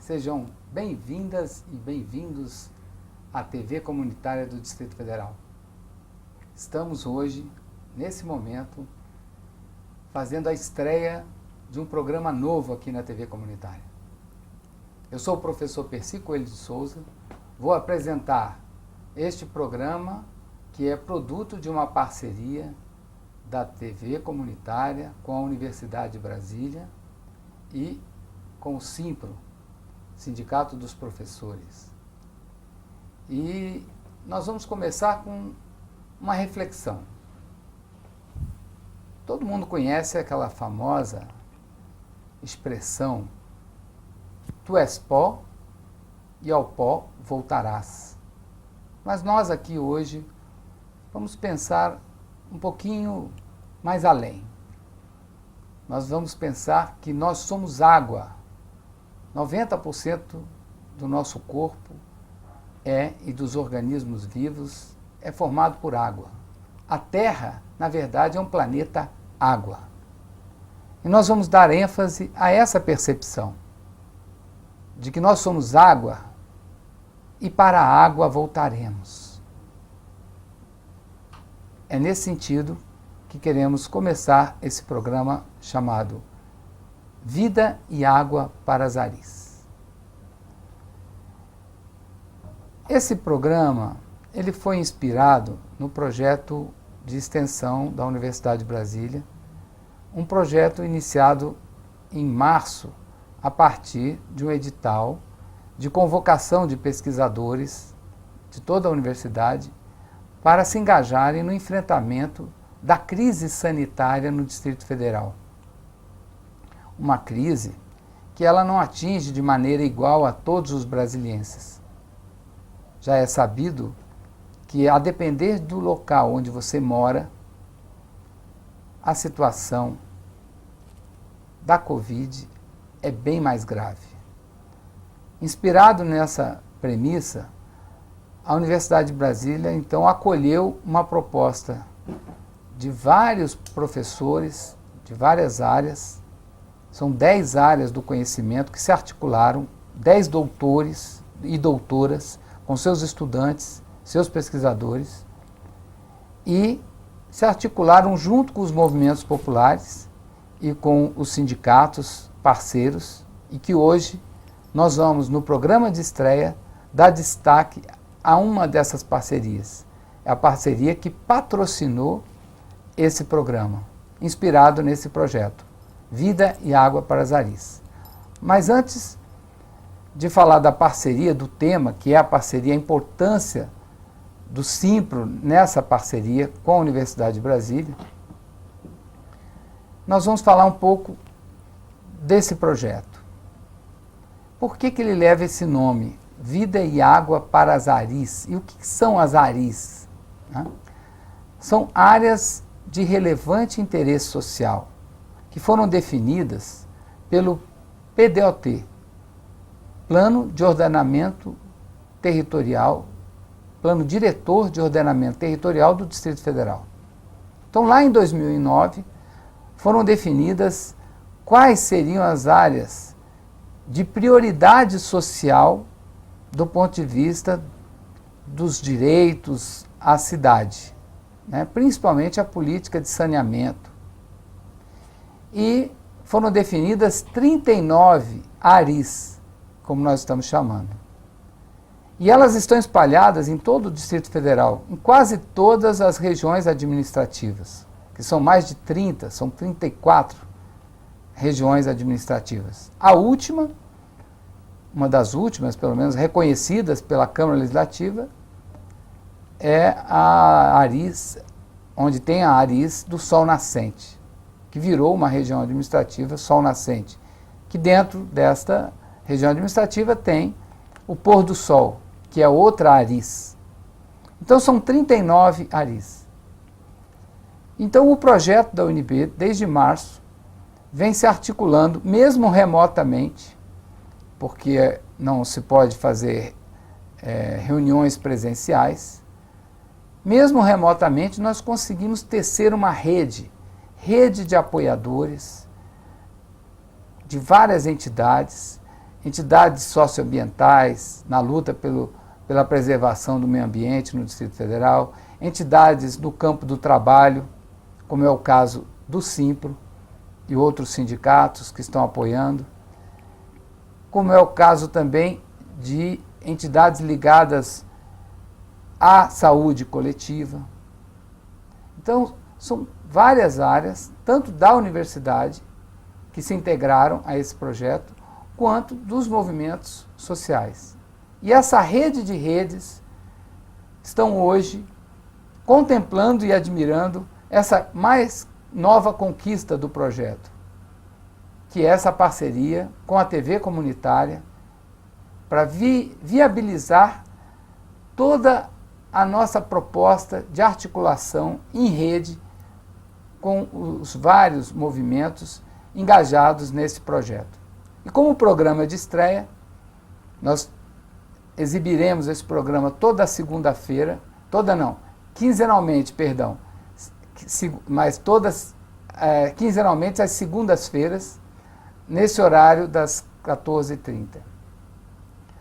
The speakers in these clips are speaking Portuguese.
Sejam bem-vindas e bem-vindos à TV Comunitária do Distrito Federal. Estamos hoje, nesse momento, fazendo a estreia de um programa novo aqui na TV Comunitária. Eu sou o professor Percy Coelho de Souza, vou apresentar este programa que é produto de uma parceria da TV Comunitária com a Universidade de Brasília e com o Simpro, Sindicato dos Professores. E nós vamos começar com uma reflexão. Todo mundo conhece aquela famosa expressão: tu és pó e ao pó voltarás. Mas nós aqui hoje vamos pensar um pouquinho mais além. Nós vamos pensar que nós somos água. 90% do nosso corpo e dos organismos vivos é formado por água. A Terra, na verdade, é um planeta água. E nós vamos dar ênfase a essa percepção de que nós somos água e para a água voltaremos. É nesse sentido que queremos começar esse programa chamado Vida e Água para as Aris. Esse programa ele foi inspirado no projeto de extensão da Universidade de Brasília, um projeto iniciado em março a partir de um edital de convocação de pesquisadores de toda a universidade para se engajarem no enfrentamento da crise sanitária no Distrito Federal. Uma crise que ela não atinge de maneira igual a todos os brasilienses. Já é sabido que, a depender do local onde você mora, a situação da Covid é bem mais grave. Inspirado nessa premissa, a Universidade de Brasília, então, acolheu uma proposta de vários professores de várias áreas. São 10 áreas do conhecimento que se articularam, 10 doutores e doutoras, com seus estudantes, seus pesquisadores, e se articularam junto com os movimentos populares e com os sindicatos parceiros, e que hoje nós vamos, no programa de estreia, dar destaque a uma dessas parcerias. É a parceria que patrocinou esse programa, inspirado nesse projeto, Vida e Água para as Aris. Mas antes de falar da parceria, do tema, que é a parceria, a importância do Simpro nessa parceria com a Universidade de Brasília, nós vamos falar um pouco desse projeto. Por que ele leva esse nome, Vida e Água para as Aris? E o que são as Aris? São áreas de relevante interesse social, que foram definidas pelo PDOT, Plano de Ordenamento Territorial, Plano Diretor de Ordenamento Territorial do Distrito Federal. Então, lá em 2009, foram definidas quais seriam as áreas de prioridade social do ponto de vista dos direitos à cidade, principalmente a política de saneamento. E foram definidas 39 ARIs, como nós estamos chamando. E elas estão espalhadas em todo o Distrito Federal, em quase todas as regiões administrativas, que são mais de 30, são 34 regiões administrativas. A última, uma das últimas, pelo menos, reconhecidas pela Câmara Legislativa, é a ARIS, onde tem a ARIS do Sol Nascente, que virou uma região administrativa Sol Nascente, que dentro desta região administrativa tem o Pôr do Sol, que é outra ARIS. Então são 39 ARIS. Então o projeto da UNB, desde março, vem se articulando, mesmo remotamente, porque não se pode fazer reuniões presenciais. Mesmo remotamente, nós conseguimos tecer uma rede de apoiadores, de várias entidades, entidades socioambientais na luta pela preservação do meio ambiente no Distrito Federal, entidades do campo do trabalho, como é o caso do Simpro e outros sindicatos que estão apoiando, como é o caso também de entidades ligadas à saúde coletiva. Então, são várias áreas, tanto da universidade, que se integraram a esse projeto, quanto dos movimentos sociais. E essa rede de redes estão hoje contemplando e admirando essa mais nova conquista do projeto, que é essa parceria com a TV comunitária para viabilizar toda a nossa proposta de articulação em rede com os vários movimentos engajados nesse projeto. E como programa de estreia, nós exibiremos esse programa toda segunda-feira, quinzenalmente, mas quinzenalmente às segundas-feiras, nesse horário das 14h30,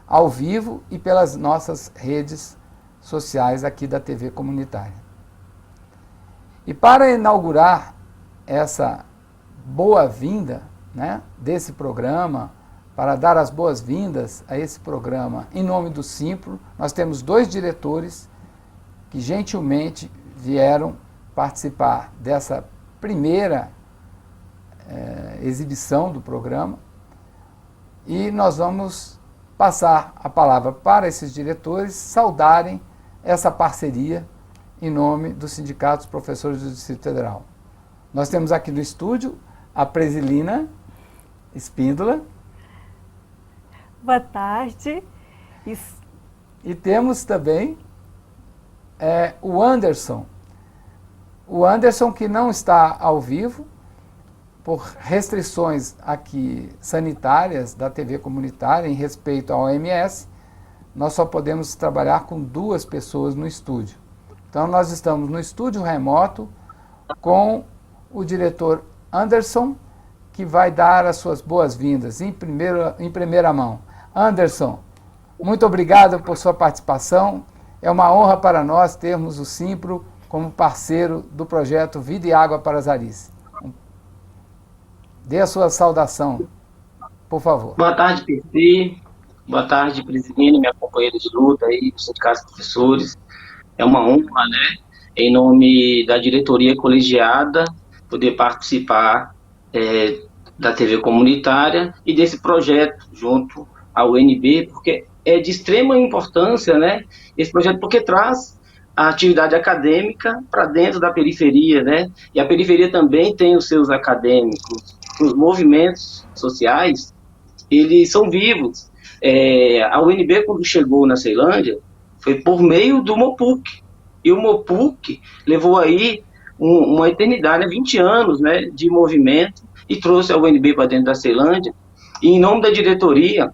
ao vivo e pelas nossas redes sociais aqui da TV comunitária. E para inaugurar essa boa-vinda, né, desse programa, para dar as boas-vindas a esse programa em nome do Simpro, nós temos 2 diretores que gentilmente vieram participar dessa primeira exibição do programa, e nós vamos passar a palavra para esses diretores saudarem essa parceria em nome dos sindicatos professores do Distrito Federal. Nós temos aqui no estúdio a Presilina Espíndola. Boa tarde. E temos também o Anderson. O Anderson, que não está ao vivo, por restrições aqui sanitárias da TV comunitária em respeito à OMS, nós só podemos trabalhar com 2 pessoas no estúdio. Então nós estamos no estúdio remoto com o diretor Anderson, que vai dar as suas boas-vindas em primeira mão. Anderson, muito obrigado por sua participação. É uma honra para nós termos o Simpro como parceiro do projeto Vida e Água para as Aris. Dê a sua saudação, por favor. Boa tarde, PC. Boa tarde, Presidente, minha companheira de luta aí, do Sindicato dos Professores. É uma honra, né, em nome da diretoria colegiada, poder participar da TV comunitária e desse projeto junto ao UNB, porque é de extrema importância, né, esse projeto, porque traz a atividade acadêmica para dentro da periferia, né, e a periferia também tem os seus acadêmicos. Os movimentos sociais, eles são vivos. A UNB, quando chegou na Ceilândia, foi por meio do MOPUC. E o MOPUC levou aí uma eternidade, 20 anos, né, de movimento, e trouxe a UNB para dentro da Ceilândia. E em nome da diretoria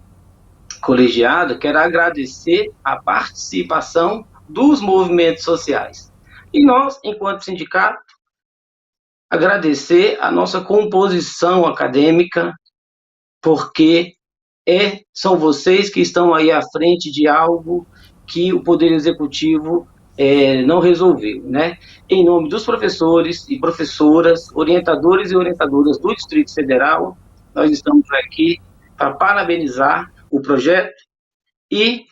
colegiada, quero agradecer a participação dos movimentos sociais. E nós, enquanto sindicato, agradecer a nossa composição acadêmica, porque são vocês que estão aí à frente de algo que o Poder Executivo não resolveu, né? Em nome dos professores e professoras, orientadores e orientadoras do Distrito Federal, nós estamos aqui para parabenizar o projeto e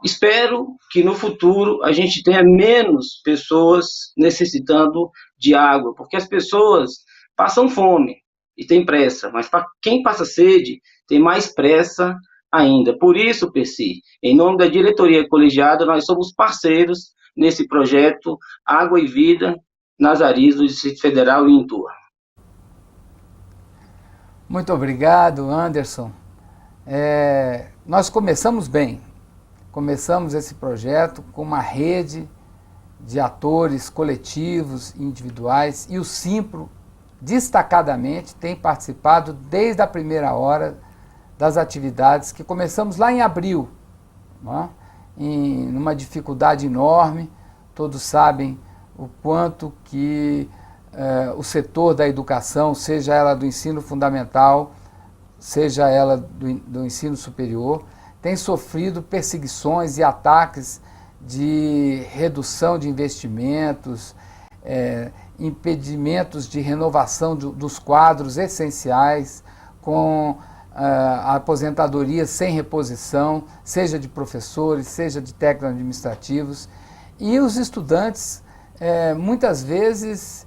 espero que no futuro a gente tenha menos pessoas necessitando de água, porque as pessoas passam fome e têm pressa, mas para quem passa sede, tem mais pressa ainda. Por isso, Percy, em nome da diretoria colegiada, nós somos parceiros nesse projeto Água e Vida nas Aris do Distrito Federal e em Itua. Muito obrigado, Anderson. Nós começamos bem. Começamos esse projeto com uma rede de atores coletivos e individuais, e o Simpro, destacadamente, tem participado desde a primeira hora das atividades que começamos lá em abril, né? Numa dificuldade enorme. Todos sabem o quanto que o setor da educação, seja ela do ensino fundamental, seja ela do ensino superior, tem sofrido perseguições e ataques de redução de investimentos, impedimentos de renovação dos quadros essenciais, com a aposentadoria sem reposição, seja de professores, seja de técnicos administrativos, e os estudantes muitas vezes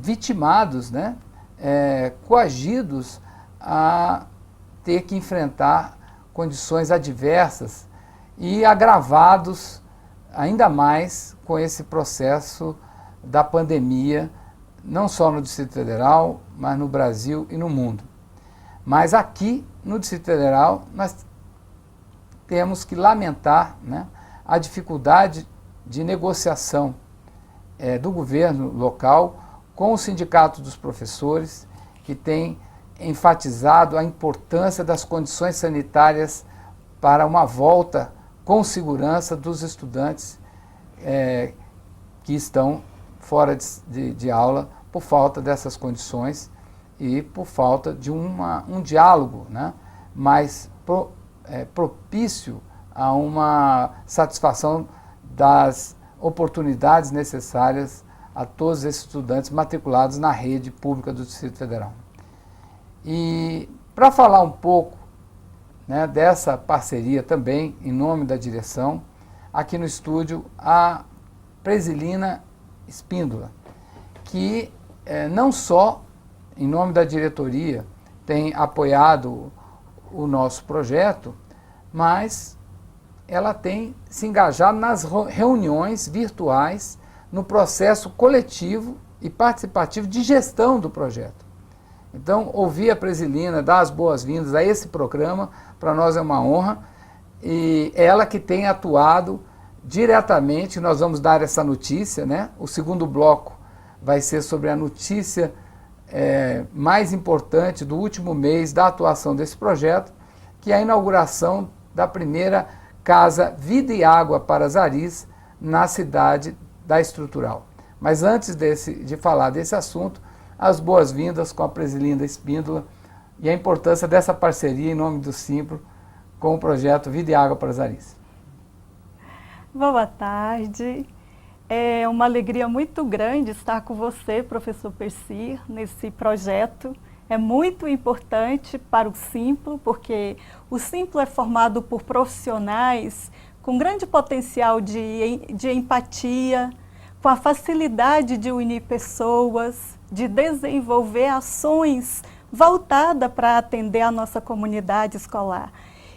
vitimados, né, coagidos a ter que enfrentar condições adversas e agravados ainda mais com esse processo da pandemia, não só no Distrito Federal, mas no Brasil e no mundo. Mas aqui, no Distrito Federal, nós temos que lamentar, né, a dificuldade de negociação do governo local com o Sindicato dos Professores, que tem enfatizado a importância das condições sanitárias para uma volta com segurança dos estudantes que estão fora de aula por falta dessas condições e por falta de um diálogo, né, mais propício a uma satisfação das oportunidades necessárias a todos esses estudantes matriculados na rede pública do Distrito Federal. E para falar um pouco, né, dessa parceria também, em nome da direção, aqui no estúdio, a Presilina Espíndola, que não só em nome da diretoria tem apoiado o nosso projeto, mas ela tem se engajado nas reuniões virtuais no processo coletivo e participativo de gestão do projeto. Então, ouvir a Presilina, dar as boas-vindas a esse programa, para nós é uma honra, e ela que tem atuado diretamente, nós vamos dar essa notícia, né? O segundo bloco vai ser sobre a notícia mais importante do último mês da atuação desse projeto, que é a inauguração da primeira Casa Vida e Água para as Aris, na cidade da Estrutural. Mas antes de falar desse assunto, as boas-vindas com a Presilina Espíndola e a importância dessa parceria em nome do Simpro com o projeto Vida e Água para as Aris. Boa tarde. É uma alegria muito grande estar com você, professor Percy, nesse projeto. É muito importante para o Simplo, porque o Simplo é formado por profissionais com grande potencial de empatia, com a facilidade de unir pessoas, de desenvolver ações voltadas para atender a nossa comunidade escolar.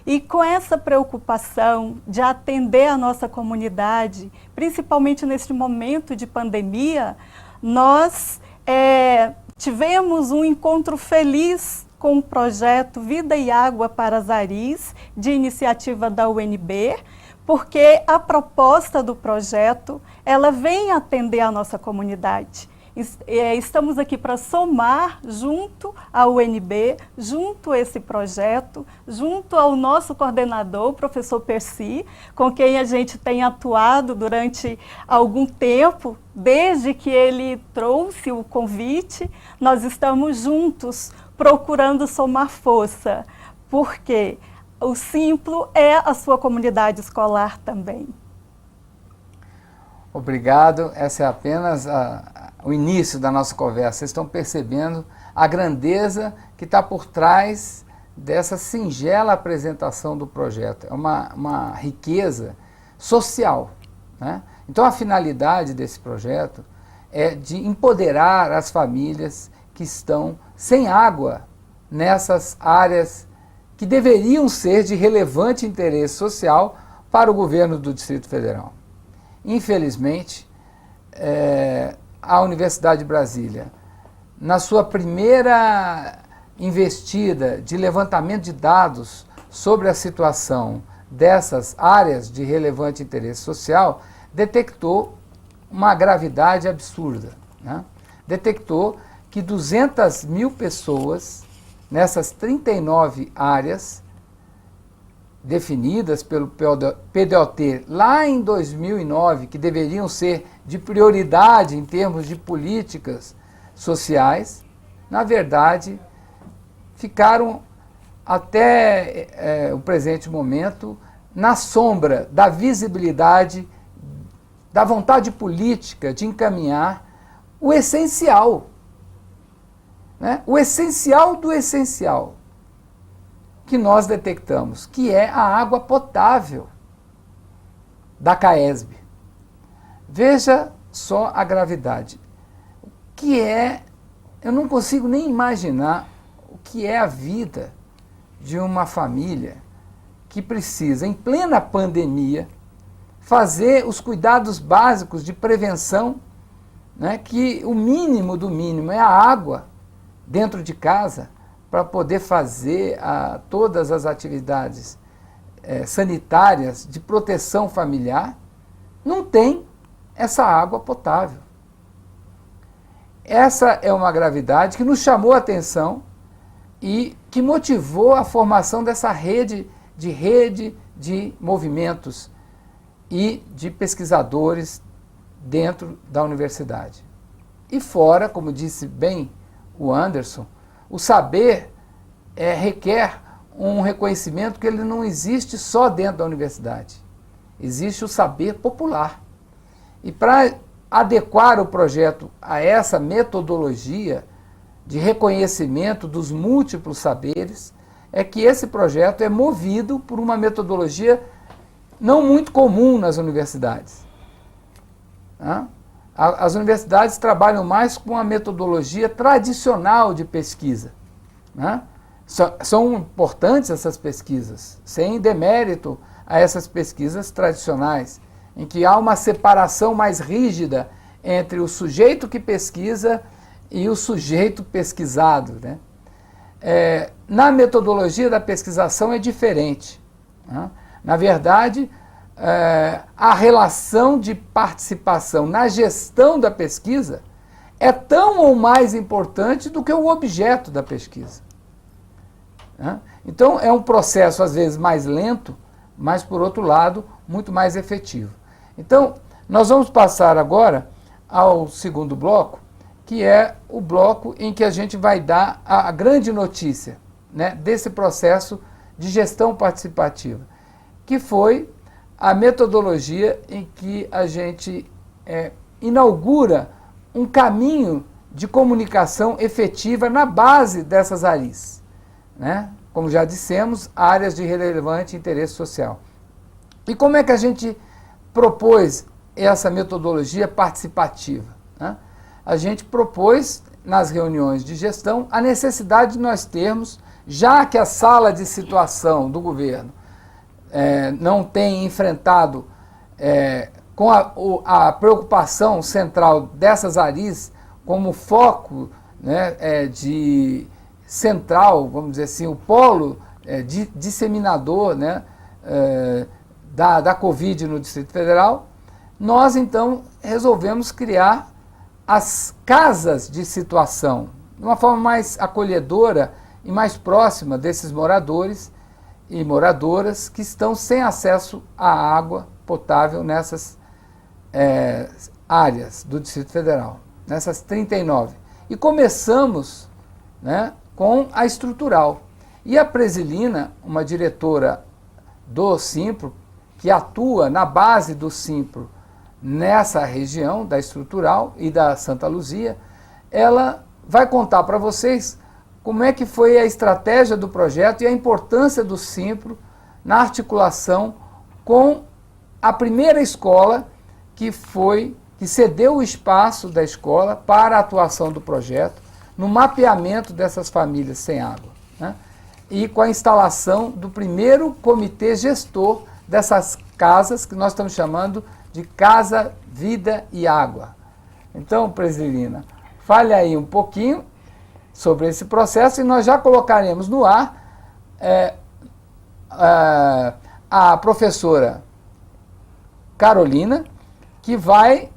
E com essa preocupação de atender a nossa comunidade, principalmente neste momento de pandemia, nós tivemos um encontro feliz com o projeto Vida e Água para as Aris, de iniciativa da UNB, porque a proposta do projeto, ela vem atender a nossa comunidade. Estamos aqui para somar junto à UNB, junto a esse projeto, junto ao nosso coordenador, o professor Percy, com quem a gente tem atuado durante algum tempo, desde que ele trouxe o convite. Nós estamos juntos procurando somar força, porque o Simplo é a sua comunidade escolar também. Obrigado. Essa é apenas o início da nossa conversa. Vocês estão percebendo a grandeza que está por trás dessa singela apresentação do projeto. É uma riqueza social, né? Então, a finalidade desse projeto é de empoderar as famílias que estão sem água nessas áreas que deveriam ser de relevante interesse social para o governo do Distrito Federal. Infelizmente, a Universidade de Brasília, na sua primeira investida de levantamento de dados sobre a situação dessas áreas de relevante interesse social, detectou uma gravidade absurda, né? Detectou que 200 mil pessoas nessas 39 áreas definidas pelo PDOT lá em 2009, que deveriam ser de prioridade em termos de políticas sociais, na verdade, ficaram até o presente momento na sombra da visibilidade, da vontade política de encaminhar o essencial, né? O essencial do essencial que nós detectamos, que é a água potável da CAESB. Veja só a gravidade. Que é, eu não consigo nem imaginar o que é a vida de uma família que precisa, em plena pandemia, fazer os cuidados básicos de prevenção, né, que o mínimo do mínimo é a água dentro de casa para poder fazer todas as atividades sanitárias de proteção familiar, não tem essa água potável. Essa é uma gravidade que nos chamou a atenção e que motivou a formação dessa rede de movimentos e de pesquisadores dentro da universidade. E fora, como disse bem o Anderson, o saber requer um reconhecimento que ele não existe só dentro da universidade. Existe o saber popular. E para adequar o projeto a essa metodologia de reconhecimento dos múltiplos saberes, é que esse projeto é movido por uma metodologia não muito comum nas universidades. As universidades trabalham mais com a metodologia tradicional de pesquisa. São importantes essas pesquisas, sem demérito a essas pesquisas tradicionais, em que há uma separação mais rígida entre o sujeito que pesquisa e o sujeito pesquisado, né? Na metodologia da pesquisação é diferente, né? Na verdade, a relação de participação na gestão da pesquisa é tão ou mais importante do que o objeto da pesquisa, né? Então, é um processo, às vezes, mais lento, mas, por outro lado, muito mais efetivo. Então, nós vamos passar agora ao segundo bloco, que é o bloco em que a gente vai dar a grande notícia, né, desse processo de gestão participativa, que foi a metodologia em que a gente inaugura um caminho de comunicação efetiva na base dessas ARIs, né? Como já dissemos, áreas de relevante interesse social. E como é que a gente propôs essa metodologia participativa, né? A gente propôs, nas reuniões de gestão, a necessidade de nós termos, já que a sala de situação do governo não tem enfrentado com a preocupação central dessas ARIs como foco, né, de central, vamos dizer assim, o polo disseminador, né, da Covid no Distrito Federal, nós então resolvemos criar as casas de situação, de uma forma mais acolhedora e mais próxima desses moradores e moradoras que estão sem acesso à água potável nessas áreas do Distrito Federal, nessas 39. E começamos, né, com a estrutural. E a Presilina, uma diretora do Simpro, que atua na base do Simpro nessa região da estrutural e da Santa Luzia, ela vai contar para vocês como é que foi a estratégia do projeto e a importância do Simpro na articulação com a primeira escola que cedeu o espaço da escola para a atuação do projeto, no mapeamento dessas famílias sem água, né? E com a instalação do primeiro comitê gestor dessas casas, que nós estamos chamando de Casa, Vida e Água. Então, Presilina, fale aí um pouquinho sobre esse processo e nós já colocaremos no ar a professora Carolina, que vai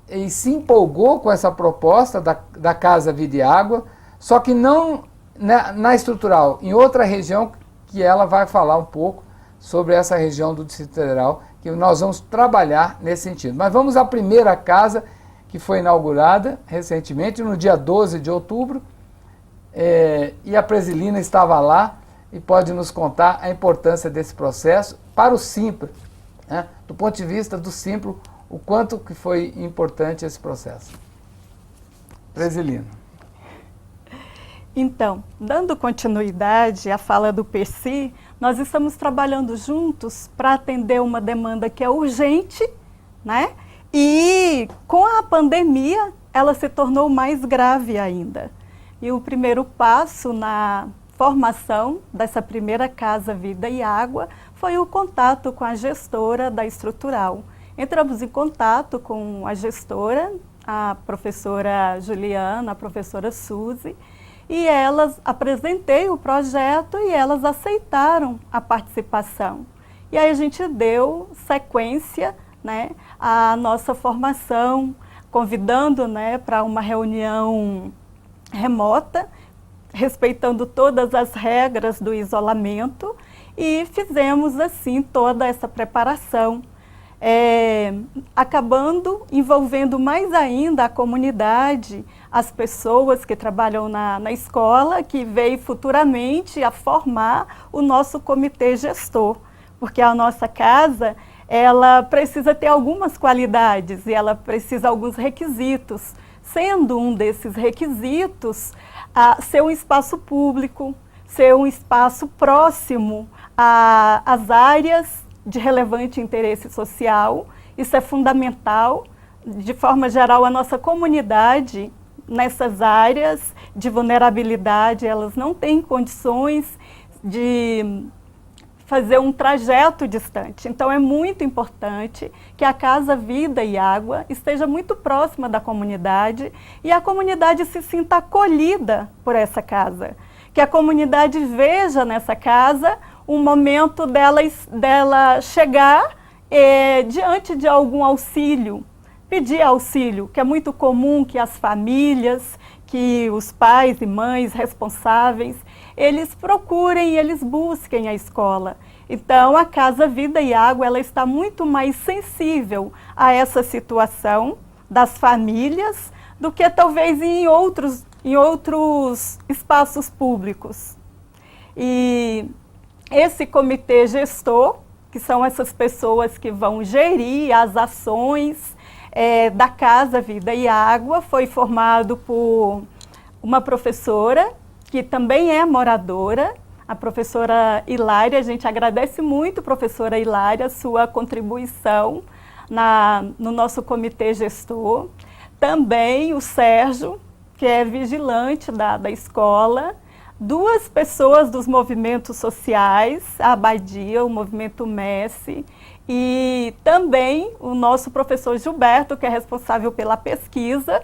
e se empolgou com essa proposta da Casa, Vida e Água, só que não na estrutural, em outra região, que ela vai falar um pouco sobre essa região do Distrito Federal, que nós vamos trabalhar nesse sentido. Mas vamos à primeira casa, que foi inaugurada recentemente, no dia 12 de outubro, e a Presilina estava lá e pode nos contar a importância desse processo para o Simpro, né? Do ponto de vista do Simpro, o quanto que foi importante esse processo. Presilina. Então, dando continuidade à fala do Percy, nós estamos trabalhando juntos para atender uma demanda que é urgente, né? E com a pandemia, ela se tornou mais grave ainda. E o primeiro passo na formação dessa primeira Casa Vida e Água foi o contato com a gestora da estrutural. Entramos em contato com a gestora, a professora Juliana, a professora Suzy, e elas apresentei o projeto e elas aceitaram a participação. E aí a gente deu sequência, né, à nossa formação, convidando, né, para uma reunião remota, respeitando todas as regras do isolamento, e fizemos assim toda essa preparação, acabando envolvendo mais ainda a comunidade, as pessoas que trabalham na escola, que veio futuramente a formar o nosso comitê gestor, porque a nossa casa, ela precisa ter algumas qualidades e ela precisa de alguns requisitos, sendo um desses requisitos ser um espaço público, ser um espaço próximo às áreas de relevante interesse social. Isso é fundamental. De forma geral, a nossa comunidade, nessas áreas de vulnerabilidade, elas não têm condições de fazer um trajeto distante. Então, é muito importante que a Casa Vida e Água esteja muito próxima da comunidade e a comunidade se sinta acolhida por essa casa. Que a comunidade veja nessa casa um momento dela chegar diante de algum auxílio, pedir auxílio, que é muito comum que as famílias, que os pais e mães responsáveis, eles procurem, eles busquem a escola. Então, a Casa Vida e Água, ela está muito mais sensível a essa situação das famílias do que talvez em outros espaços públicos. E esse comitê gestor, que são essas pessoas que vão gerir as ações da Casa Vida e Água, foi formado por uma professora, que também é moradora, a professora Hilária. A gente agradece muito, professora Hilária, a sua contribuição no nosso comitê gestor. Também o Sérgio, que é vigilante da escola, duas pessoas dos movimentos sociais, a Abadia, o movimento Messi, e também o nosso professor Gilberto, que é responsável pela pesquisa,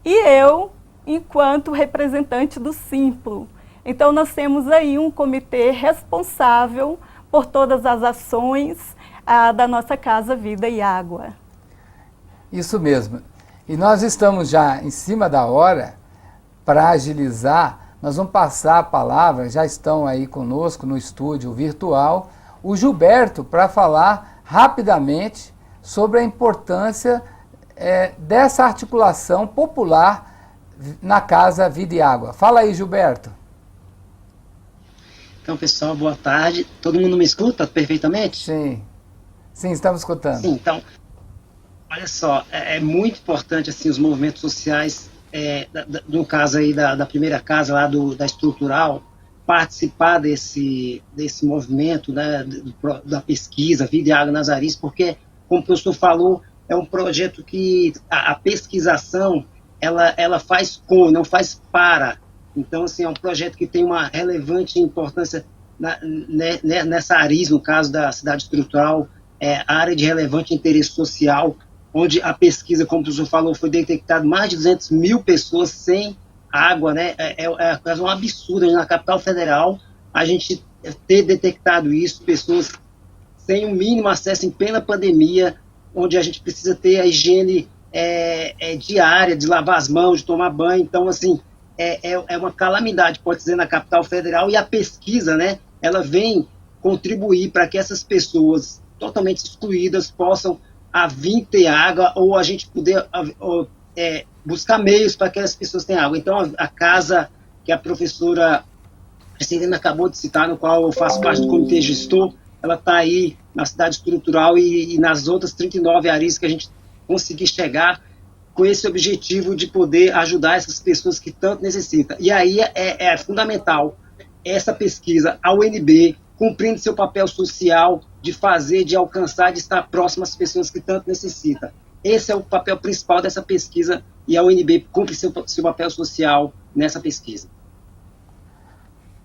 e eu, enquanto representante do Simplo. Então, nós temos aí um comitê responsável por todas as ações da nossa Casa Vida e Água. Isso mesmo. E nós estamos já em cima da hora para agilizar. Nós vamos passar a palavra, já estão aí conosco no estúdio virtual, o Gilberto, para falar rapidamente sobre a importância dessa articulação popular na Casa Vida e Água. Fala aí, Gilberto. Então, pessoal, boa tarde. Todo mundo me escuta perfeitamente? Sim, sim, estamos escutando. Sim, então, olha só, é muito importante assim, os movimentos sociais, no caso aí da primeira casa lá da estrutural, participar desse movimento, né, da pesquisa Vida e Água nas Aris, porque, como o professor falou, é um projeto que a pesquisação, ela faz com, não faz para. Então, assim, é um projeto que tem uma relevante importância nessa Aris, no caso da cidade estrutural, a área de relevante interesse social, onde a pesquisa, como o professor falou, foi detectado mais de 200 mil pessoas sem água, né? É um absurdo na capital federal a gente ter detectado isso, pessoas sem o mínimo acesso em plena pandemia, onde a gente precisa ter a higiene diária, de lavar as mãos, de tomar banho. Então, assim, é uma calamidade, pode dizer, na capital federal, e a pesquisa, né, ela vem contribuir para que essas pessoas totalmente excluídas possam vir ter água, ou a gente poder buscar meios para que as pessoas tenham água. Então, a casa que a professora Celina acabou de citar, no qual eu faço parte do comitê gestor, ela está aí na cidade estrutural e nas outras 39 ARIs que a gente conseguir chegar com esse objetivo de poder ajudar essas pessoas que tanto necessitam. E aí é fundamental essa pesquisa, a UNB, cumprindo seu papel social de fazer, de alcançar, de estar próximo às pessoas que tanto necessitam. Esse é o papel principal dessa pesquisa e a UNB cumpre seu papel social nessa pesquisa.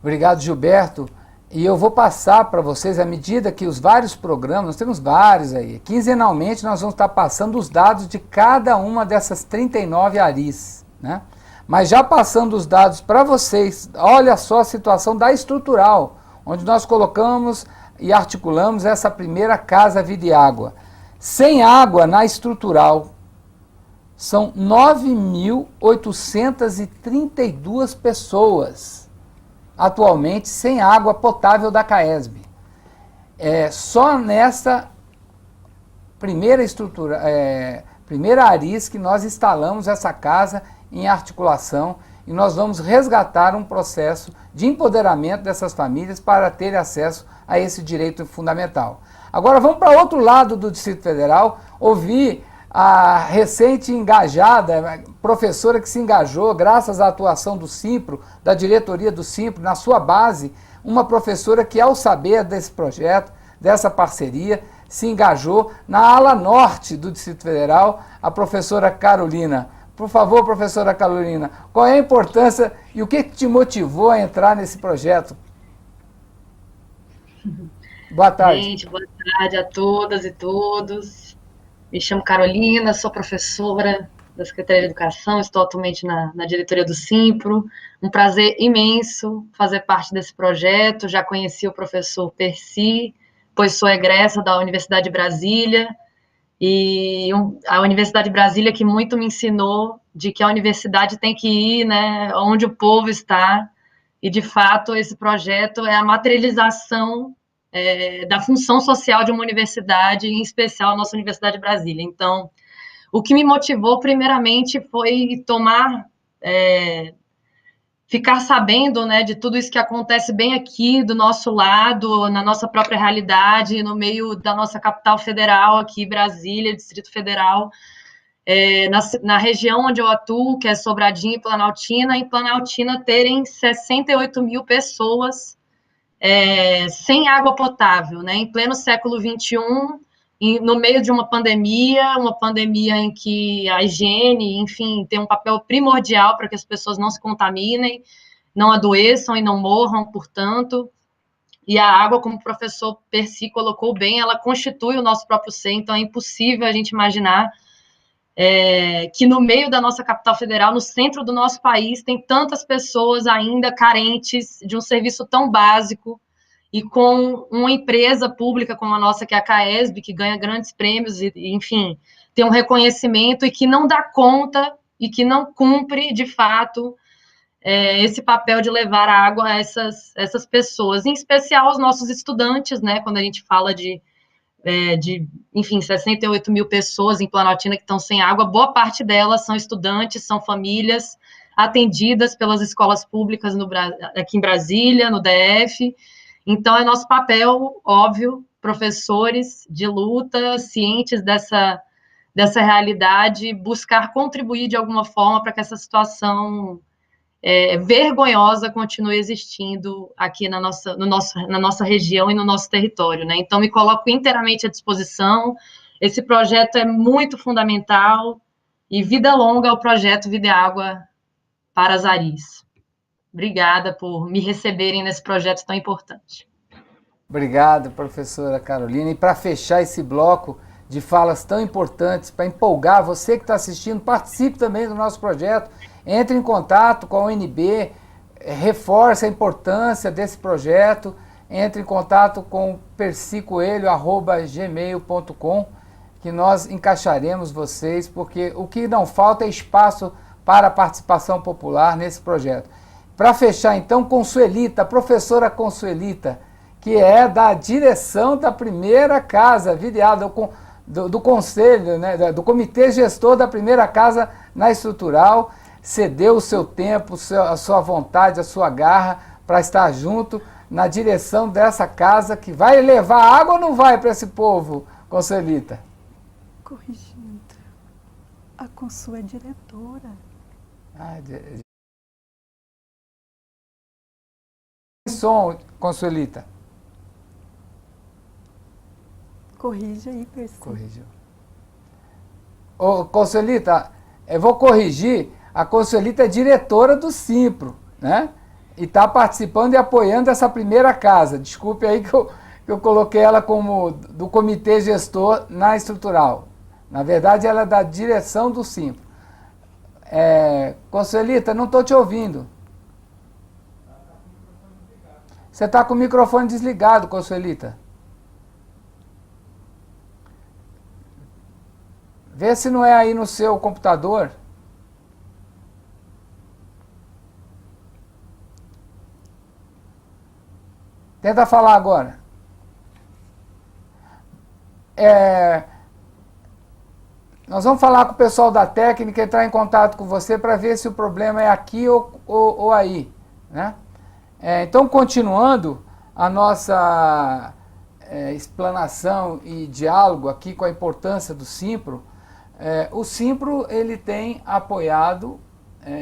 Obrigado, Gilberto. E eu vou passar para vocês, à medida que os vários programas, nós temos vários aí, quinzenalmente nós vamos estar passando os dados de cada uma dessas 39 ARIs, né? Mas já passando os dados para vocês, olha só a situação da estrutural, onde nós colocamos e articulamos essa primeira casa Vida e Água. Sem água na estrutural, são 9.832 pessoas atualmente sem água potável da CAESB. Só nessa primeira primeira ARIS que nós instalamos essa casa em articulação e nós vamos resgatar um processo de empoderamento dessas famílias para terem acesso a esse direito fundamental. Agora vamos para outro lado do Distrito Federal, ouvir a recente engajada professora que se engajou graças à atuação do Simpro, da diretoria do Simpro, na sua base, uma professora que ao saber desse projeto, dessa parceria, se engajou na ala norte do Distrito Federal, a professora Carolina. Por favor, professora Carolina, qual é a importância e o que te motivou a entrar nesse projeto? Boa tarde. Gente, boa tarde a todas e todos. Me chamo Carolina, sou professora da Secretaria de Educação, estou atualmente na diretoria do Simpro. Um prazer imenso fazer parte desse projeto. Já conheci o professor Percy, pois sou egressa da Universidade de Brasília. E a Universidade de Brasília que muito me ensinou de que a universidade tem que ir, né, onde o povo está. E, de fato, esse projeto é a materialização da função social de uma universidade, em especial a nossa Universidade de Brasília. Então, o que me motivou, primeiramente, foi ficar sabendo, né, de tudo isso que acontece bem aqui do nosso lado, na nossa própria realidade, no meio da nossa capital federal, aqui, Brasília, Distrito Federal, na região onde eu atuo, que é Sobradinho e Planaltina, em Planaltina terem 68 mil pessoas sem água potável, né, em pleno século XXI, no meio de uma pandemia em que a higiene, enfim, tem um papel primordial para que as pessoas não se contaminem, não adoeçam e não morram, portanto, e a água, como o professor Percy colocou bem, ela constitui o nosso próprio ser, então é impossível a gente imaginar que no meio da nossa capital federal, no centro do nosso país, tem tantas pessoas ainda carentes de um serviço tão básico e com uma empresa pública como a nossa, que é a CAESB, que ganha grandes prêmios e, enfim, tem um reconhecimento e que não dá conta e que não cumpre, de fato, esse papel de levar a água a essas pessoas, em especial aos nossos estudantes, né, quando a gente fala enfim, 68 mil pessoas em Planaltina que estão sem água, boa parte delas são estudantes, são famílias atendidas pelas escolas públicas aqui em Brasília, no DF. Então, é nosso papel, óbvio, professores de luta, cientes dessa realidade, buscar contribuir de alguma forma para que essa situação vergonhosa continue existindo aqui na nossa região e no nosso território, né? Então, me coloco inteiramente à disposição. Esse projeto é muito fundamental e vida longa ao projeto Vida e Água para as ARIs. Obrigada por me receberem nesse projeto tão importante. Obrigado, professora Carolina. E para fechar esse bloco de falas tão importantes, para empolgar você que está assistindo, participe também do nosso projeto, entre em contato com a UNB, reforce a importância desse projeto, entre em contato com percicoelho@gmail.com, que nós encaixaremos vocês, porque o que não falta é espaço para a participação popular nesse projeto. Para fechar, então, Consuelita, a professora Consuelita, que é da direção da primeira casa, do conselho, né, do comitê gestor da primeira casa na estrutural, cedeu o seu tempo, a sua vontade, a sua garra para estar junto na direção dessa casa que vai levar água ou não vai para esse povo, Consuelita? Corrigindo, a Consu é diretora. Som, Consuelita. Corrige aí, Percy. Corrigiu. Ô, Consuelita, eu vou corrigir, a Consuelita é diretora do Simpro, né? E está participando e apoiando essa primeira casa. Desculpe aí que eu coloquei ela como do comitê gestor na estrutural. Na verdade, ela é da direção do Simpro. Consuelita, não estou te ouvindo. Você está com o microfone desligado, Consuelita. Vê se não é aí no seu computador. Tenta falar agora. Nós vamos falar com o pessoal da técnica, entrar em contato com você para ver se o problema é aqui ou aí, né? Então, continuando a nossa explanação e diálogo aqui com a importância do Simpro, o Simpro ele tem apoiado,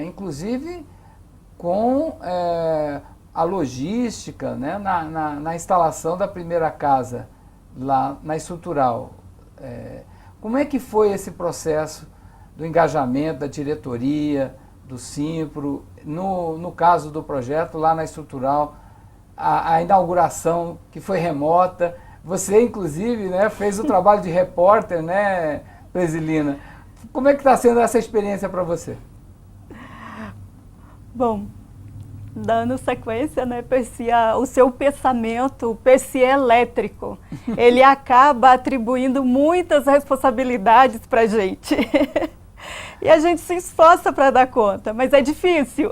inclusive, com a logística, né, na instalação da primeira casa lá na estrutural. Como é que foi esse processo do engajamento da diretoria, do Simpro, no caso do projeto lá na estrutural, a inauguração que foi remota? Você, inclusive, né, fez o trabalho de repórter, né, Presilina? Como é que está sendo essa experiência para você? Bom, dando sequência, né, Percy, o seu pensamento, o Percy é elétrico. Ele acaba atribuindo muitas responsabilidades para a gente. E a gente se esforça para dar conta, mas é difícil.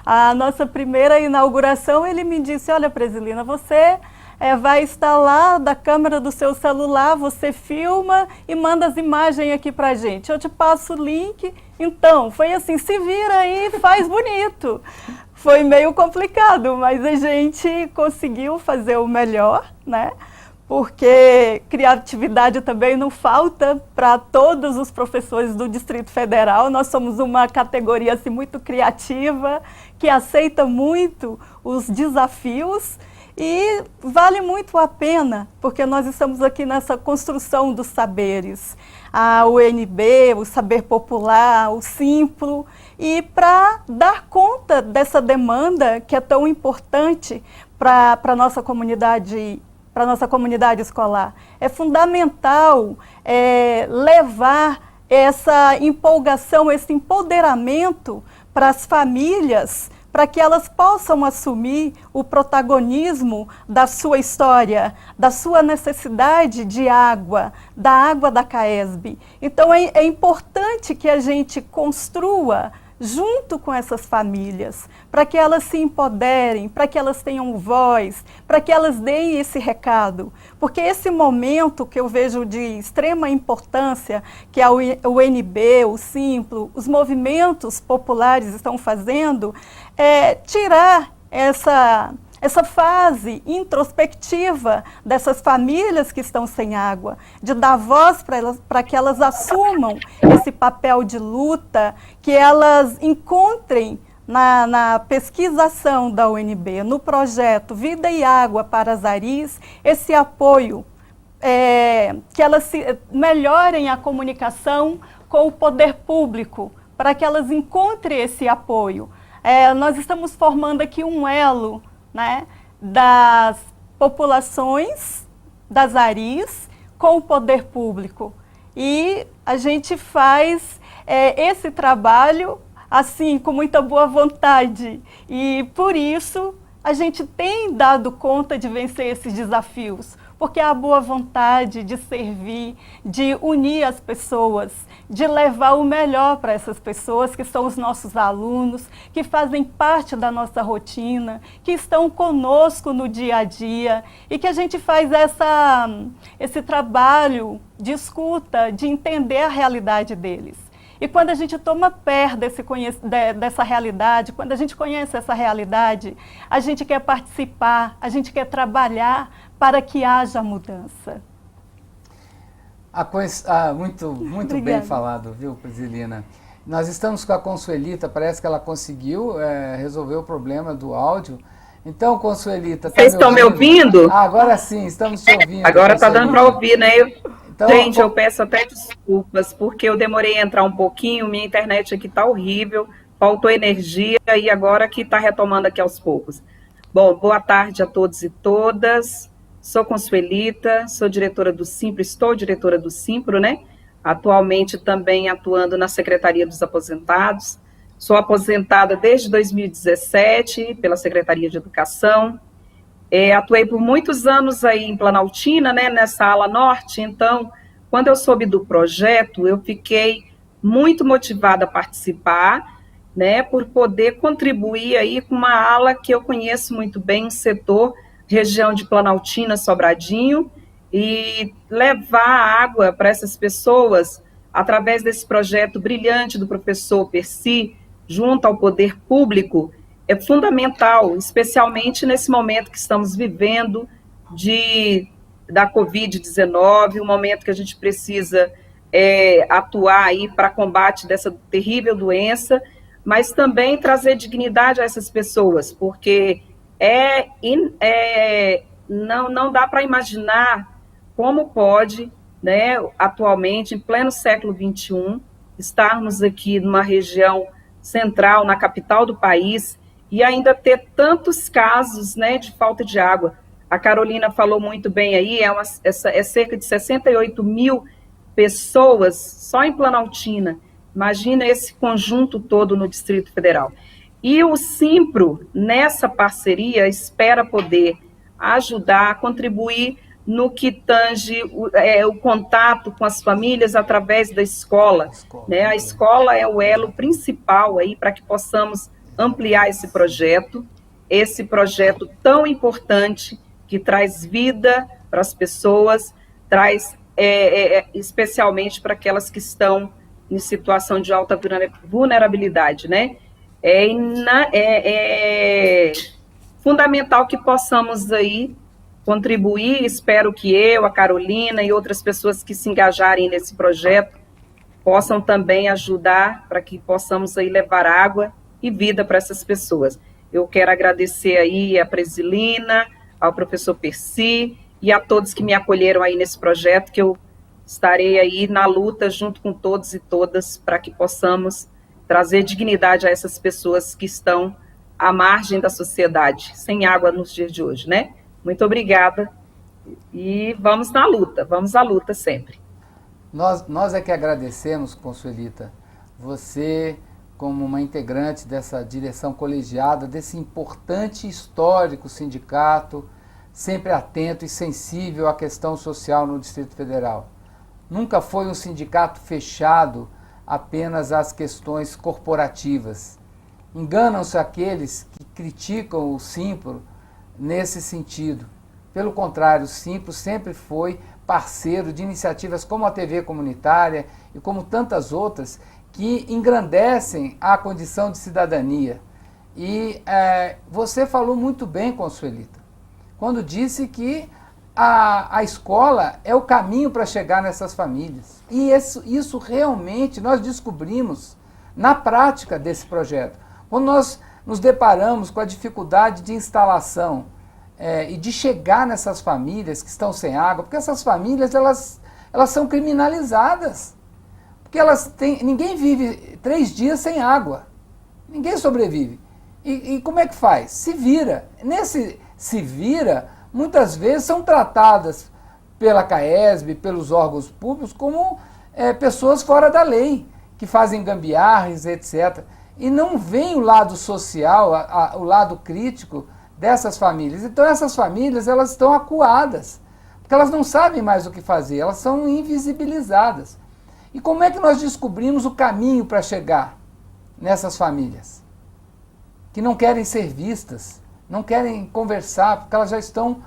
A nossa primeira inauguração, ele me disse, olha, Presilina, você vai instalar da câmera do seu celular, você filma e manda as imagens aqui para a gente. Eu te passo o link. Então, foi assim, se vira aí, faz bonito. Foi meio complicado, mas a gente conseguiu fazer o melhor, né? Porque criatividade também não falta para todos os professores do Distrito Federal. Nós somos uma categoria assim, muito criativa, que aceita muito os desafios e vale muito a pena, porque nós estamos aqui nessa construção dos saberes. A UNB, o Saber Popular, o Simpro, e para dar conta dessa demanda que é tão importante para a nossa comunidade escolar. É fundamental levar essa empolgação, esse empoderamento para as famílias, para que elas possam assumir o protagonismo da sua história, da sua necessidade de água, da água da CAESB. Então é importante que a gente construa junto com essas famílias, para que elas se empoderem, para que elas tenham voz, para que elas deem esse recado. Porque esse momento que eu vejo de extrema importância, que a UNB, o Simplo, os movimentos populares estão fazendo, é tirar essa fase introspectiva dessas famílias que estão sem água, de dar voz para que elas assumam esse papel de luta, que elas encontrem na pesquisação da UNB, no projeto Vida e Água para as Aris, esse apoio, que elas melhorem a comunicação com o poder público, para que elas encontrem esse apoio. Nós estamos formando aqui um elo, né, das populações, das Aris, com o poder público. E a gente faz esse trabalho assim, com muita boa vontade. E por isso a gente tem dado conta de vencer esses desafios, porque a boa vontade de servir, de unir as pessoas, de levar o melhor para essas pessoas que são os nossos alunos, que fazem parte da nossa rotina, que estão conosco no dia a dia e que a gente faz esse trabalho de escuta, de entender a realidade deles. E quando a gente toma pé dessa realidade, quando a gente conhece essa realidade, a gente quer participar, a gente quer trabalhar para que haja mudança. Muito bem falado, viu, Prisilina? Nós estamos com a Consuelita, parece que ela conseguiu resolver o problema do áudio. Então, Consuelita... Vocês estão me ouvindo? Agora sim, estamos te ouvindo. Agora está dando para ouvir, né? Então, gente, eu peço até desculpas, porque eu demorei a entrar um pouquinho, minha internet aqui está horrível, faltou energia e agora que está retomando aqui aos poucos. Bom, boa tarde a todos e todas. Sou Consuelita, sou diretora do Simpro, estou diretora do Simpro, né? Atualmente também atuando na Secretaria dos Aposentados. Sou aposentada desde 2017 pela Secretaria de Educação. Atuei por muitos anos aí em Planaltina, né, nessa ala norte. Então, quando eu soube do projeto, eu fiquei muito motivada a participar, né, por poder contribuir aí com uma ala que eu conheço muito bem, um setor, região de Planaltina, Sobradinho, e levar água para essas pessoas através desse projeto brilhante do professor Percy, junto ao poder público, é fundamental, especialmente nesse momento que estamos vivendo da Covid-19, um momento que a gente precisa atuar aí para combate dessa terrível doença, mas também trazer dignidade a essas pessoas, porque não dá para imaginar como pode, né, atualmente, em pleno século XXI, estarmos aqui numa região central, na capital do país, e ainda ter tantos casos, né, de falta de água. A Carolina falou muito bem aí, é cerca de 68 mil pessoas só em Planaltina. Imagina esse conjunto todo no Distrito Federal. E o Simpro, nessa parceria, espera poder ajudar, contribuir no que tange o contato com as famílias através da escola. Né? A escola é o elo principal aí para que possamos ampliar esse projeto tão importante que traz vida para as pessoas, traz especialmente para aquelas que estão em situação de alta vulnerabilidade, né? É fundamental que possamos aí contribuir, espero que eu, a Carolina e outras pessoas que se engajarem nesse projeto possam também ajudar para que possamos aí levar água e vida para essas pessoas. Eu quero agradecer aí a Prisilina, ao professor Percy e a todos que me acolheram aí nesse projeto, que eu estarei aí na luta junto com todos e todas para que possamos trazer dignidade a essas pessoas que estão à margem da sociedade, sem água nos dias de hoje, né? Muito obrigada e vamos à luta sempre. Nós é que agradecemos, Consuelita, você como uma integrante dessa direção colegiada, desse importante e histórico sindicato, sempre atento e sensível à questão social no Distrito Federal. Nunca foi um sindicato fechado apenas às questões corporativas. Enganam-se aqueles que criticam o Simpro nesse sentido. Pelo contrário, o Simpro sempre foi parceiro de iniciativas como a TV comunitária e como tantas outras que engrandecem a condição de cidadania. E você falou muito bem, Consuelita, quando disse que a escola é o caminho para chegar nessas famílias. E isso realmente nós descobrimos na prática desse projeto. Quando nós nos deparamos com a dificuldade de instalação e de chegar nessas famílias que estão sem água, porque essas famílias elas são criminalizadas. Porque ninguém vive 3 dias sem água. Ninguém sobrevive. E como é que faz? Se vira. Nesse se vira, muitas vezes são tratadas pela CAESB, pelos órgãos públicos, como pessoas fora da lei, que fazem gambiarras, etc. E não vem o lado social, o lado crítico dessas famílias. Então essas famílias elas estão acuadas, porque elas não sabem mais o que fazer, elas são invisibilizadas. E como é que nós descobrimos o caminho para chegar nessas famílias? Que não querem ser vistas, não querem conversar, porque elas já estão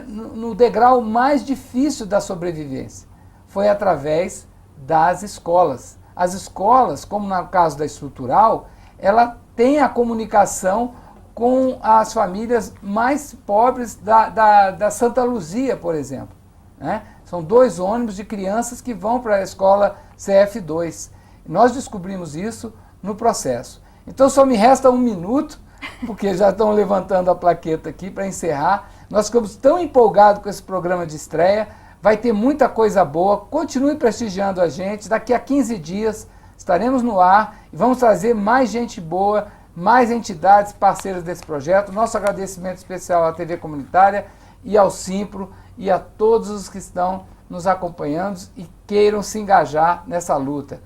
no degrau mais difícil da sobrevivência. Foi através das escolas, As escolas, como no caso da estrutural, ela tem a comunicação com as famílias mais pobres da Santa Luzia, por exemplo, né? São 2 ônibus de crianças que vão para a escola CF2. Nós descobrimos isso no processo. Então só me resta 1 minuto, porque já estão levantando a plaqueta aqui para encerrar. Nós ficamos tão empolgados com esse programa de estreia, vai ter muita coisa boa, continue prestigiando a gente, daqui a 15 dias estaremos no ar e vamos trazer mais gente boa, mais entidades parceiras desse projeto. Nosso agradecimento especial à TV Comunitária e ao Simpro e a todos os que estão nos acompanhando e queiram se engajar nessa luta.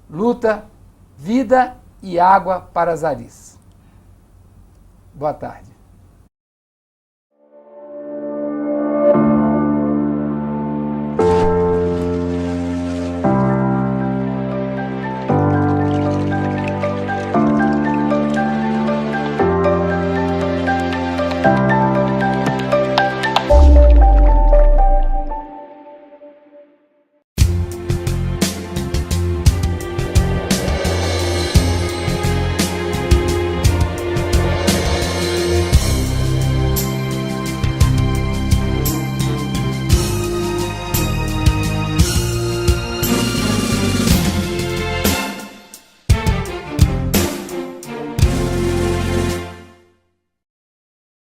Luta, vida e água para Azaris. Boa tarde.